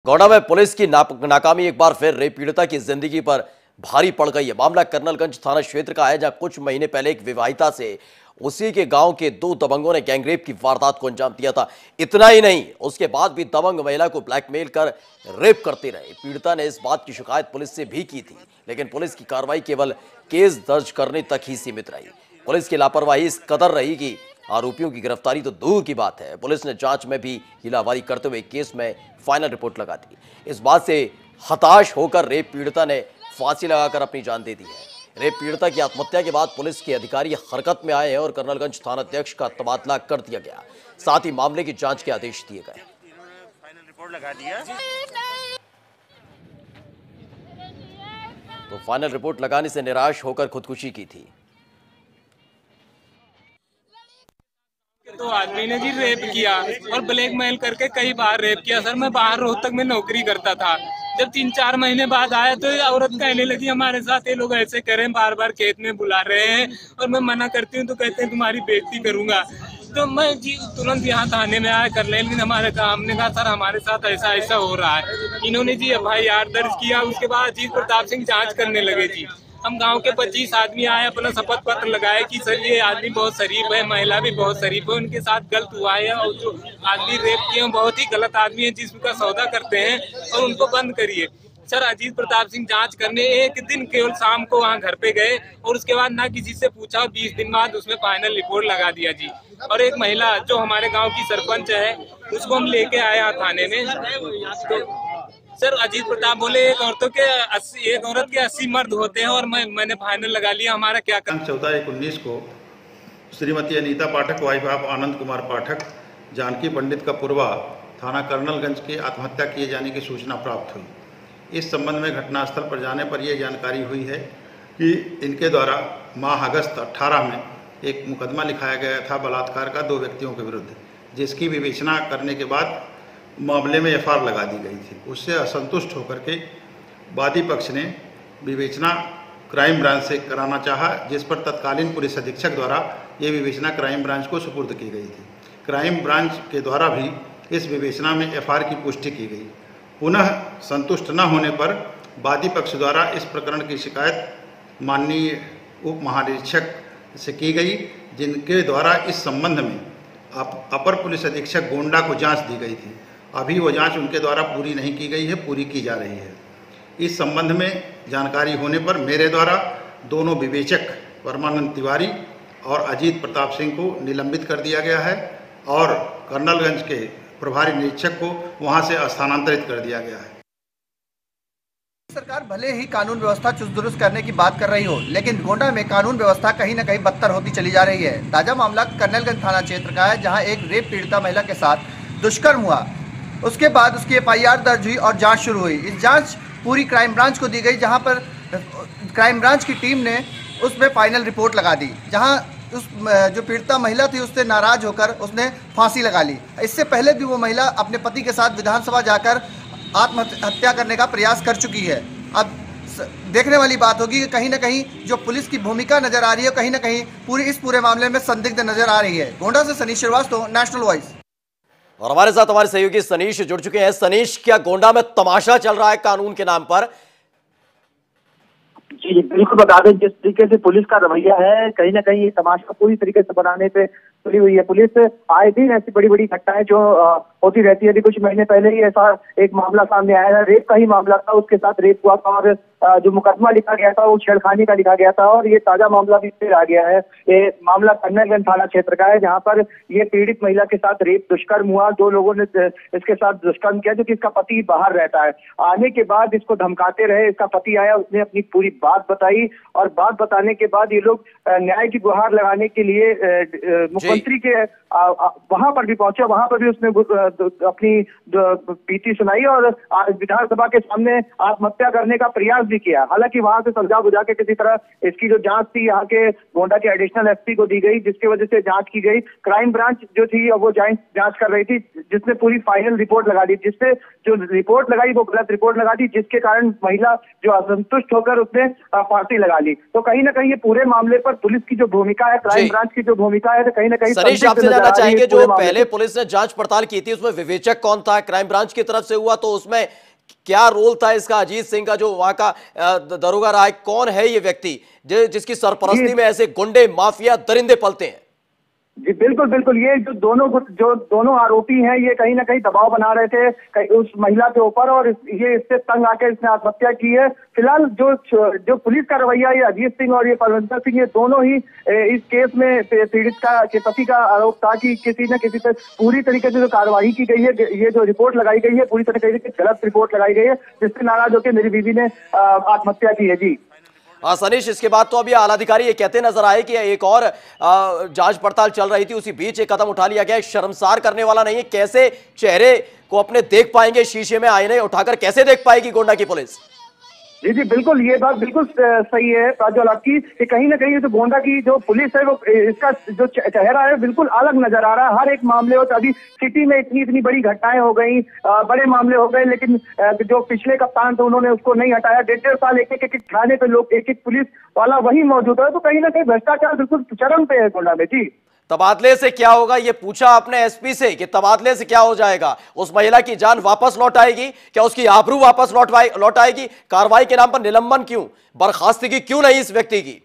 गोंडा में पुलिस की नाकामी एक बार फिर रेप पीड़िता की जिंदगी पर भारी पड़ गई है। मामला कर्नलगंज थाना क्षेत्र का है, जहां कुछ महीने पहले एक विवाहिता से उसी के गांव के दो दबंगों ने गैंगरेप की वारदात को अंजाम दिया था। इतना ही नहीं, उसके बाद भी दबंग महिला को ब्लैकमेल कर रेप करते रहे। पीड़िता ने इस बात की शिकायत पुलिस से भी की थी, लेकिन पुलिस की कार्रवाई केवल केस दर्ज करने तक ही सीमित रही। पुलिस की लापरवाही इस कदर रही कि आरोपियों की गिरफ्तारी तो दूर की बात है, पुलिस ने जांच में भी हिलावारी करते हुए केस में फाइनल रिपोर्ट लगा दी। इस बात से हताश होकर रेप पीड़िता ने फांसी लगाकर अपनी जान दे दी है। रेप पीड़िता की आत्महत्या के बाद पुलिस के अधिकारी हरकत में आए हैं और कर्नलगंज थानाध्यक्ष का तबादला कर दिया गया। साथ ही मामले की जांच के आदेश दिए गए। फाइनल रिपोर्ट लगा दिया। तो फाइनल रिपोर्ट लगाने से निराश होकर खुदकुशी की थी। तो आदमी ने जी रेप किया और ब्लैकमेल करके कई बार रेप किया। सर मैं बाहर रोहतक में नौकरी करता था। जब 3-4 महीने बाद आया तो औरत कहने लगी हमारे साथ ये लोग ऐसे करें, बार बार खेत में बुला रहे हैं और मैं मना करती हूँ तो कहते हैं तुम्हारी बेइज्जती करूंगा। तो मैं जी तुरंत यहाँ थाने में आया कर ले, लेकिन हमने कहा सर हमारे साथ ऐसा ऐसा हो रहा है। इन्होंने जी FIR दर्ज किया। उसके बाद अजीत प्रताप सिंह जाँच करने लगे जी। हम गांव के 25 आदमी आए, अपना शपथ पत्र लगाए कि सर ये आदमी बहुत शरीफ है, महिला भी बहुत शरीफ है, उनके साथ गलत हुआ है और जो आदमी रेप किए बहुत ही गलत आदमी है जिसका सौदा करते हैं और उनको बंद करिए। सर अजीत प्रताप सिंह जांच करने एक दिन केवल शाम को वहां घर पे गए और उसके बाद ना किसी से पूछा। 20 दिन बाद उसमें फाइनल रिपोर्ट लगा दिया जी। और एक महिला जो हमारे गाँव की सरपंच है उसको हम लेके आए यहाँ थाने में। तो सर अजीत प्रताप बोले एक औरत के 80 मर्द होते हैं और मैंने फाइनल लगा लिया। हमारा क्या कर 14/1/19 को श्रीमती अनीता पाठक वाइफ ऑफ आनंद कुमार पाठक जानकी पंडित का पूर्वा थाना कर्नलगंज की आत्महत्या किए जाने की सूचना प्राप्त हुई। इस संबंध में घटनास्थल पर जाने पर यह जानकारी हुई है कि इनके द्वारा माह अगस्त 18 में एक मुकदमा लिखाया गया था बलात्कार का 2 व्यक्तियों के विरुद्ध, जिसकी विवेचना करने के बाद मामले में FIR लगा दी गई थी। उससे असंतुष्ट होकर के वादी पक्ष ने विवेचना क्राइम ब्रांच से कराना चाहा, जिस पर तत्कालीन पुलिस अधीक्षक द्वारा ये विवेचना क्राइम ब्रांच को सुपुर्द की गई थी। क्राइम ब्रांच के द्वारा भी इस विवेचना में FIR की पुष्टि की गई। पुनः संतुष्ट न होने पर वादी पक्ष द्वारा इस प्रकरण की शिकायत माननीय उप महानिरीक्षक से की गई, जिनके द्वारा इस संबंध में अपर पुलिस अधीक्षक गोंडा को जाँच दी गई थी। अभी वो जांच उनके द्वारा पूरी नहीं की गई है, पूरी की जा रही है। इस संबंध में जानकारी होने पर मेरे द्वारा दोनों विवेचक परमानंद तिवारी और अजीत प्रताप सिंह को निलंबित कर दिया गया है और कर्नलगंज के प्रभारी निरीक्षक को वहां से स्थानांतरित कर दिया गया है। सरकार भले ही कानून व्यवस्था चुस्त दुरुस्त करने की बात कर रही हो, लेकिन गोंडा में कानून व्यवस्था कहीं न कहीं बदतर होती चली जा रही है। ताजा मामला कर्नलगंज थाना क्षेत्र का है, जहां एक रेप पीड़िता महिला के साथ दुष्कर्म हुआ। उसके बाद उसकी FIR दर्ज हुई और जांच शुरू हुई। इस जांच पूरी क्राइम ब्रांच को दी गई, जहां पर क्राइम ब्रांच की टीम ने उसमें फाइनल रिपोर्ट लगा दी, जहां उस जो पीड़िता महिला थी उससे नाराज होकर उसने फांसी लगा ली। इससे पहले भी वो महिला अपने पति के साथ विधानसभा जाकर आत्महत्या करने का प्रयास कर चुकी है। अब देखने वाली बात होगी कि कहीं ना कहीं जो पुलिस की भूमिका नजर आ रही है, कहीं ना कहीं इस पूरे मामले में संदिग्ध नजर आ रही है। गोंडा से सनीश श्रीवास्तव, नेशनल वॉइस। और हमारे साथ हमारे सहयोगी सनीश जुड़ चुके हैं। सनीश, क्या गोंडा में तमाशा चल रहा है कानून के नाम पर? जी बिल्कुल, बता दें जिस तरीके से पुलिस का रवैया है, कहीं ना कहीं ये तमाशा पूरी तरीके से बनाने पे तुली हुई है। पुलिस आए दिन ऐसी बड़ी बड़ी घटनाएं जो होती रहती है। अभी कुछ महीने पहले ही ऐसा एक मामला सामने आया है, रेप का ही मामला था। उसके साथ रेप हुआ था और जो मुकदमा लिखा गया था वो छेड़खानी का लिखा गया था और ये ताजा मामला भी फिर आ गया है। ये मामला कर्नलगंज थाना क्षेत्र का है, जहाँ पर ये पीड़ित महिला के साथ रेप दुष्कर्म हुआ। 2 लोगों ने इसके साथ दुष्कर्म किया, जो कि इसका पति बाहर रहता है। आने के बाद इसको धमकाते रहे। इसका पति आया, उसने अपनी पूरी बात बताई और बात बताने के बाद ये लोग न्याय की गुहार लगाने के लिए मुख्यमंत्री के वहां पर भी पहुंचे। वहां पर भी उसने अपनी पीती सुनाई और विधानसभा के सामने आत्महत्या करने का प्रयास भी किया। हालांकि वहां से समझा बुझा के किसी तरह इसकी जो जांच थी यहाँ के गोंडा के एडिशनल SP को दी गई, जिसकी वजह से जांच की गई। क्राइम ब्रांच जो थी वो जांच कर रही थी, जिसने पूरी फाइनल रिपोर्ट लगा दी। जिससे जो रिपोर्ट लगाई वो गलत रिपोर्ट लगा दी, जिसके कारण महिला जो असंतुष्ट होकर उसने फांसी लगा ली। तो कहीं ना कहीं ये पूरे मामले पर पुलिस की जो भूमिका है, क्राइम ब्रांच की जो भूमिका है, कहीं ना कहीं सनीश आपसे जानना चाहेंगे, जो पहले पुलिस ने जांच पड़ताल की थी उसमें विवेचक कौन था? क्राइम ब्रांच की तरफ से हुआ तो उसमें क्या रोल था इसका? अजीत सिंह का जो वहां का दरोगा रहा है, कौन है ये व्यक्ति जिसकी सरपरस्ती में ऐसे गुंडे माफिया दरिंदे पलते हैं? जी बिल्कुल बिल्कुल, ये जो दोनों आरोपी हैं, ये कहीं ना कहीं दबाव बना रहे थे उस महिला के ऊपर, और ये इससे तंग आकर इसने आत्महत्या की है। फिलहाल जो पुलिस का रवैया, ये अजीत सिंह और ये परविंदर सिंह, ये दोनों ही इस केस में पीड़ित के पति का आरोप था कि किसी न किसी से पूरी तरीके से जो कार्रवाई की गई है, ये जो रिपोर्ट लगाई गई है, पूरी तरीके से गलत रिपोर्ट लगाई गई है, जिससे नाराज होकर मेरी बीवी ने आत्महत्या की है। जी सनीश, इसके बाद तो अभी आलाधिकारी ये कहते नजर आए कि एक और जांच पड़ताल चल रही थी, उसी बीच एक कदम उठा लिया गया। शर्मसार करने वाला नहीं है? कैसे चेहरे को अपने देख पाएंगे शीशे में? आईने उठाकर कैसे देख पाएगी गोंडा की पुलिस? जी जी बिल्कुल, ये बात बिल्कुल सही है प्रज्वल आपकी, कि कहीं ना कहीं जो गोंडा की जो पुलिस है, वो इसका जो चेहरा है बिल्कुल अलग नजर आ रहा है। हर एक मामले हो, अभी सिटी में इतनी बड़ी घटनाएं हो गई, बड़े मामले हो गए, लेकिन जो पिछले कप्तान थे उन्होंने उसको नहीं हटाया। 1.5 साल एक थाने पे लोग, एक पुलिस वाला वही मौजूद है, तो कहीं ना कहीं भ्रष्टाचार बिल्कुल चरम पे है गोंडा में। जी तबादले से क्या होगा? ये पूछा आपने एसपी से कि तबादले से क्या हो जाएगा? उस महिला की जान वापस लौट आएगी क्या? उसकी आबरू वापस लौट आएगी? कार्रवाई के नाम पर निलंबन क्यों? बर्खास्तगी क्यों नहीं इस व्यक्ति की?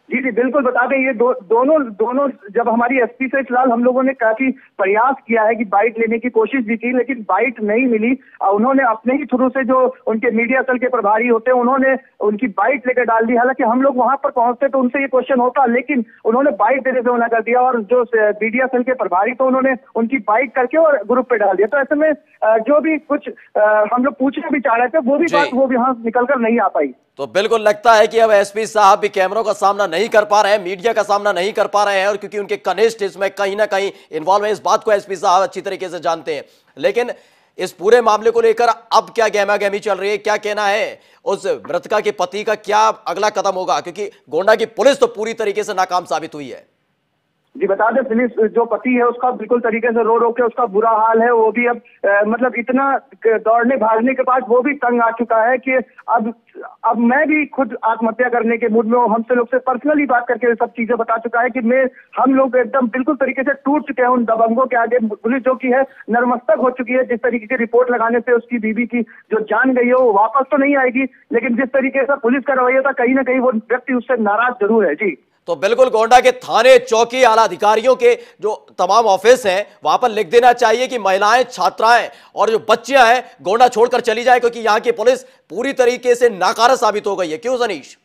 जी जी बिल्कुल, बता दें, ये दोनों जब हमारी एसपी से फिलहाल हम लोगों ने काफी प्रयास किया है कि बाइट लेने की कोशिश भी की, लेकिन बाइट नहीं मिली। उन्होंने अपने ही थ्रू से जो उनके मीडिया सेल के प्रभारी होते हैं, उन्होंने उनकी बाइट लेकर डाल दी। हालांकि हम लोग वहां पर पहुंचते तो उनसे ये क्वेश्चन होता, लेकिन उन्होंने बाइट देने से मना कर दिया, और जो मीडिया सेल के प्रभारी तो उन्होंने उनकी बाइट करके और ग्रुप पे डाल दिया। तो ऐसे में जो भी कुछ हम लोग पूछना भी चाह रहे थे, वो भी बात वो यहाँ निकल कर नहीं आ पाई। तो बिल्कुल लगता है कि अब एसपी साहब भी कैमरों का सामना नहीं कर पा रहे हैं, मीडिया का सामना नहीं कर पा रहे हैं, और क्योंकि उनके कनिष्ठ इसमें कहीं ना कहीं इन्वॉल्व है, इस बात को एसपी साहब अच्छी तरीके से जानते हैं। लेकिन इस पूरे मामले को लेकर अब क्या गहमा-गहमी चल रही है? क्या कहना है उस मृतका के पति का? क्या अगला कदम होगा? क्योंकि गोंडा की पुलिस तो पूरी तरीके से नाकाम साबित हुई है। जी बता दें, पुलिस जो पति है उसका बिल्कुल तरीके से रो के उसका बुरा हाल है। वो भी अब मतलब इतना दौड़ने भागने के बाद वो भी तंग आ चुका है कि अब मैं भी खुद आत्महत्या करने के मूड में हूँ। हमसे लोग से पर्सनली बात करके सब चीजें बता चुका है कि हम लोग एकदम बिल्कुल तरीके से टूट चुके हैं उन दबंगों के आगे। पुलिस जो की है नतमस्तक हो चुकी है। जिस तरीके की रिपोर्ट लगाने से उसकी बीवी की जो जान गई है वो वापस तो नहीं आएगी, लेकिन जिस तरीके से पुलिस का रवैया था, कहीं ना कहीं वो व्यक्ति उससे नाराज जरूर है। जी तो बिल्कुल गोंडा के थाने, चौकी, आला अधिकारियों के जो तमाम ऑफिस हैं, वहां पर लिख देना चाहिए कि महिलाएं, छात्राएं और जो बच्चियां हैं गोंडा छोड़कर चली जाए, क्योंकि यहां की पुलिस पूरी तरीके से नाकारा साबित हो गई है। क्यों सनीश?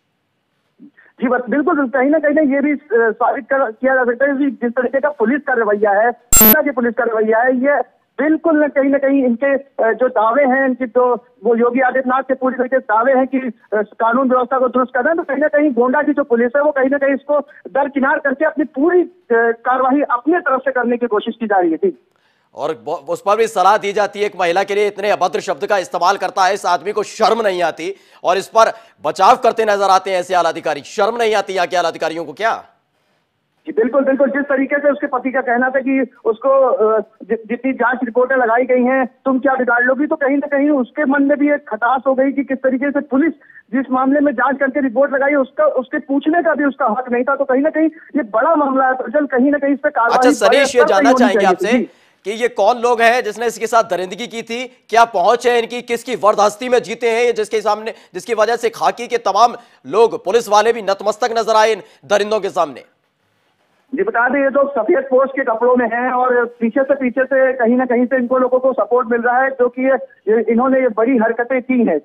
जी बस बिल्कुल, कहीं ना कहीं ये भी साबित किया जा सकता है कि जिस तरीके का पुलिस का रवैया है, पुलिस का रवैया है, ये बिल्कुल ना कहीं इनके जो दावे हैं, इनके जो वो योगी आदित्यनाथ के पूरी तरीके से दावे हैं कि कानून व्यवस्था को दुरुस्त करना है, तो कहीं ना कहीं गोंडा की जो पुलिस है वो कहीं ना कहीं इसको दरकिनार करके अपनी पूरी कार्रवाई अपने तरफ से करने की कोशिश की जा रही है। थी और उस पर भी सलाह दी जाती है, एक महिला के लिए इतने अभद्र शब्द का इस्तेमाल करता है, इस आदमी को शर्म नहीं आती, और इस पर बचाव करते नजर आते हैं ऐसे आला अधिकारी। शर्म नहीं आती यहाँ के आला अधिकारियों को क्या? जी बिल्कुल बिल्कुल, जिस तरीके से उसके पति का कहना था कि उसको जितनी जांच रिपोर्टें लगाई गई हैं तुम क्या बिगाड़ लोगी, तो कहीं ना कहीं उसके मन में भी एक खटास हो गई कि किस तरीके से पुलिस जिस मामले में जांच करके रिपोर्ट लगाई उसके पूछने का भी उसका हक नहीं था। तो कहीं ना कहीं ये बड़ा मामला है, तो कहीं ना कहीं इस पर कार्रवाई। अच्छा सनीश, ये जानना चाहेंगे आपसे कि ये कौन लोग हैं जिसने इसके साथ दरिंदगी की थी? क्या पहुंच है इनकी? किसकी वर्दहस्ती में जीते हैं ये, जिसकी वजह से खाकी के तमाम लोग, पुलिस वाले भी नतमस्तक नजर आए इन दरिंदों के सामने? जी बता दें, ये तो सफेद पोश के कपड़ों में हैं और पीछे से कहीं ना कहीं से इनको लोगों को सपोर्ट मिल रहा है, जो कि इन्होंने ये बड़ी हरकतें की हैं।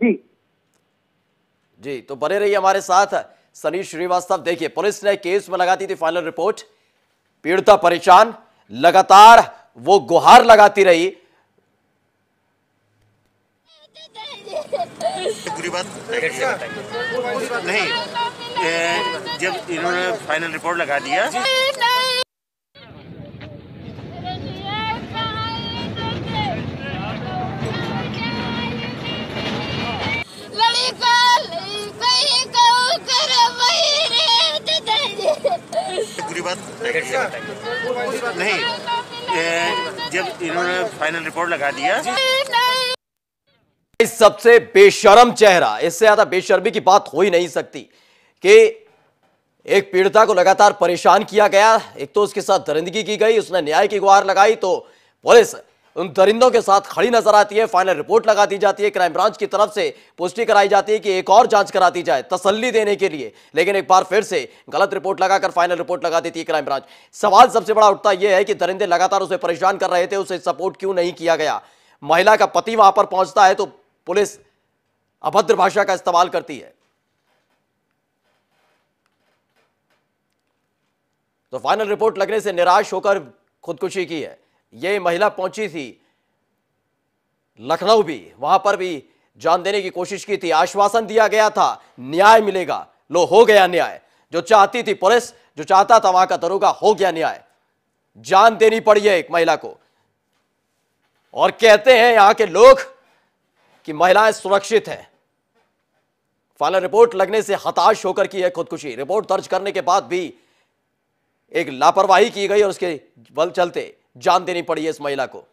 जी तो बने रहिए हमारे साथ सनीश श्रीवास्तव। देखिए, पुलिस ने केस में लगा दी थी फाइनल रिपोर्ट, पीड़िता परेशान, लगातार वो गुहार लगाती रही। पूरी बात नहीं, जब इन्होंने फाइनल रिपोर्ट लगा दिया, पूरी बात नहीं, जब इन्होंने फाइनल रिपोर्ट लगा दिया। इस सबसे बेशर्म चेहरा, इससे ज्यादा बेशर्मी की बात हो ही नहीं सकती कि एक पीड़िता को लगातार परेशान किया गया। एक तो उसके साथ दरिंदगी की गई, उसने न्याय की गुहार लगाई, तो पुलिस उन दरिंदों के साथ खड़ी नजर आती है। फाइनल रिपोर्ट लगा दी जाती है, क्राइम ब्रांच की तरफ से पुष्टि कराई जाती है कि एक और जांच करा दी जाए तसल्ली देने के लिए, लेकिन एक बार फिर से गलत रिपोर्ट लगाकर फाइनल रिपोर्ट लगा देती है क्राइम ब्रांच। सवाल सबसे बड़ा उठता यह है कि दरिंदे लगातार उसे परेशान कर रहे थे, उसे सपोर्ट क्यों नहीं किया गया। महिला का पति वहां पर पहुंचता है तो पुलिस अभद्र भाषा का इस्तेमाल करती है। तो फाइनल रिपोर्ट लगने से निराश होकर खुदकुशी की है। यह महिला पहुंची थी लखनऊ भी, वहां पर भी जान देने की कोशिश की थी। आश्वासन दिया गया था न्याय मिलेगा, लो हो गया न्याय। जो चाहती थी पुलिस, जो चाहता था वहां का दरोगा, हो गया न्याय। जान देनी पड़ी है एक महिला को। और कहते हैं यहां के लोग कि महिलाएं सुरक्षित हैं। फाइनल रिपोर्ट लगने से हताश होकर की है खुदकुशी। रिपोर्ट दर्ज करने के बाद भी एक लापरवाही की गई और उसके बल चलते जान देनी पड़ी है इस महिला को।